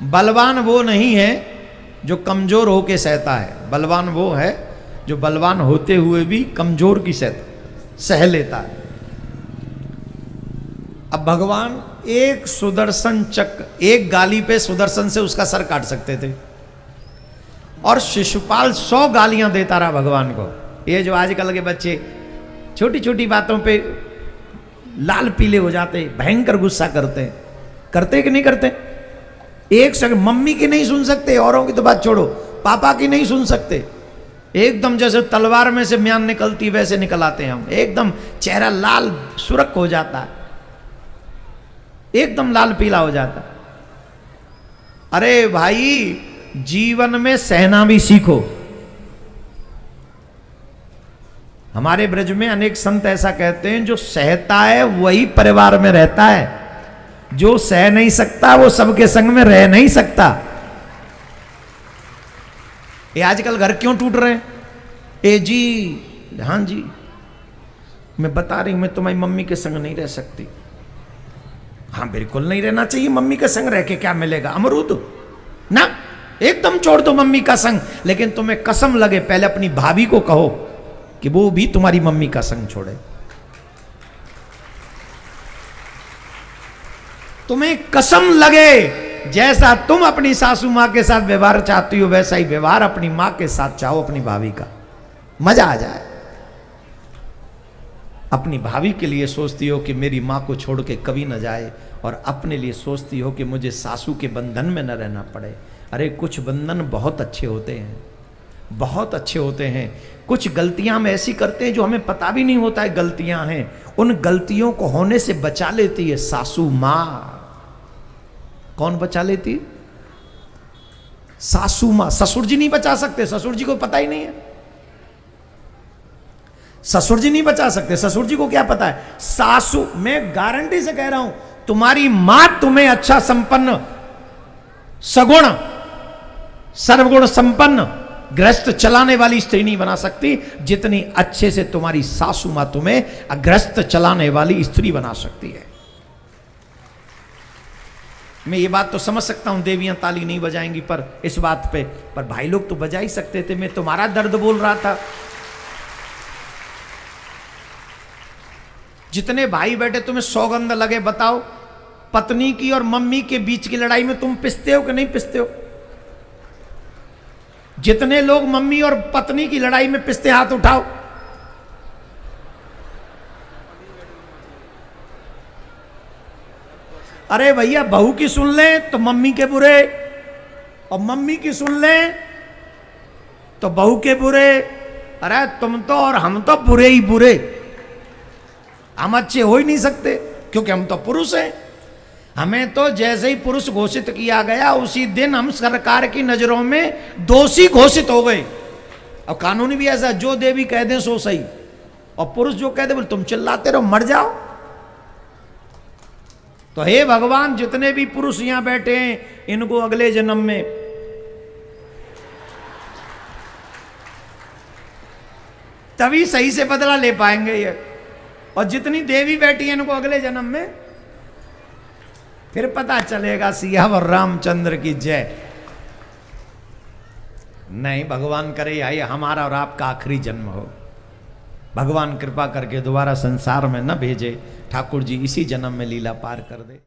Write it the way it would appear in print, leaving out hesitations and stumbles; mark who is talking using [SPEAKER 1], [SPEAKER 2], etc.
[SPEAKER 1] बलवान वो नहीं है जो कमजोर होके सहता है, बलवान वो है जो बलवान होते हुए भी कमजोर की सह लेता है। अब भगवान एक सुदर्शन चक्र, एक गाली पे सुदर्शन से उसका सर काट सकते थे, और शिशुपाल 100 गालियां देता रहा भगवान को। ये जो आजकल के बच्चे छोटी छोटी बातों पे लाल पीले हो जाते, भयंकर गुस्सा करते कि नहीं करते? एक सेकंड मम्मी की नहीं सुन सकते, औरों की तो बात छोड़ो, पापा की नहीं सुन सकते। एकदम जैसे तलवार में से म्यान निकलती वैसे निकल आते हैं हम, एकदम चेहरा लाल सुरख हो जाता है, एकदम लाल पीला हो जाता है। अरे भाई, जीवन में सहना भी सीखो। हमारे ब्रज में अनेक संत ऐसा कहते हैं, जो सहता है वही परिवार में रहता है, जो सह नहीं सकता वो सबके संग में रह नहीं सकता। ये आजकल घर क्यों टूट रहे हैं? ए जी, हाँ जी, मैं बता रही हूं, मैं तुम्हारी मम्मी के संग नहीं रह सकती। हाँ बिल्कुल नहीं रहना चाहिए, मम्मी के संग रह के क्या मिलेगा? अमरूद ना, एकदम छोड़ दो मम्मी का संग। लेकिन तुम्हें कसम लगे, पहले अपनी भाभी को कहो कि वो भी तुम्हारी मम्मी का संग छोड़े। तुम्हें कसम लगे, जैसा तुम अपनी सासू मां के साथ व्यवहार चाहती हो वैसा ही व्यवहार अपनी मां के साथ चाहो, अपनी भाभी का, मजा आ जाए। अपनी भाभी के लिए सोचती हो कि मेरी मां को छोड़ के कभी न जाए, और अपने लिए सोचती हो कि मुझे सासू के बंधन में न रहना पड़े। अरे कुछ बंधन बहुत अच्छे होते हैं, बहुत अच्छे होते हैं। कुछ गलतियां हम ऐसी करते हैं जो हमें पता भी नहीं होता है गलतियां हैं, उन गलतियों को होने से बचा लेती है सासू मां। कौन बचा लेती है? सासू मां। ससुर जी नहीं बचा सकते, ससुर जी को पता ही नहीं है, ससुर जी नहीं बचा सकते, ससुर जी को क्या पता है? सासू, मैं गारंटी से कह रहा हूं, तुम्हारी मां तुम्हें अच्छा संपन्न, सगुण, सर्वगुण संपन्न गृहस्थ चलाने वाली स्त्री नहीं बना सकती, जितनी अच्छे से तुम्हारी सासू मां तुम्हें गृहस्थ चलाने वाली स्त्री बना सकती है। मैं ये बात तो समझ सकता हूं, देवियां ताली नहीं बजाएंगी, पर इस बात पे, पर भाई लोग तो बजा ही सकते थे। मैं तुम्हारा दर्द बोल रहा था। जितने भाई बैठे, तुम्हें सौगंध लगे, बताओ, पत्नी की और मम्मी के बीच की लड़ाई में तुम पिसते हो कि नहीं पिसते हो? जितने लोग मम्मी और पत्नी की लड़ाई में पिसते, हाथ उठाओ। अरे भैया, बहू की सुन लें तो मम्मी के बुरे, और मम्मी की सुन लें तो बहू के बुरे। अरे तुम तो और हम तो बुरे ही बुरे, हम अच्छे हो ही नहीं सकते, क्योंकि हम तो पुरुष हैं। हमें तो जैसे ही पुरुष घोषित किया गया, उसी दिन हम सरकार की नजरों में दोषी घोषित हो गए। और कानून भी ऐसा, जो देवी कह दें सो सही, और पुरुष जो कह दे बोले तुम चिल्लाते रहो, मर जाओ। तो हे भगवान, जितने भी पुरुष यहां बैठे हैं, इनको अगले जन्म में तभी सही से बदला ले पाएंगे ये, और जितनी देवी बैठी है इनको अगले जन्म में फिर पता चलेगा। सियावर रामचंद्र की जय। नहीं, भगवान करे ये हमारा और आपका आखिरी जन्म हो। भगवान कृपा करके दोबारा संसार में न भेजे, ठाकुर जी इसी जन्म में लीला पार कर दे।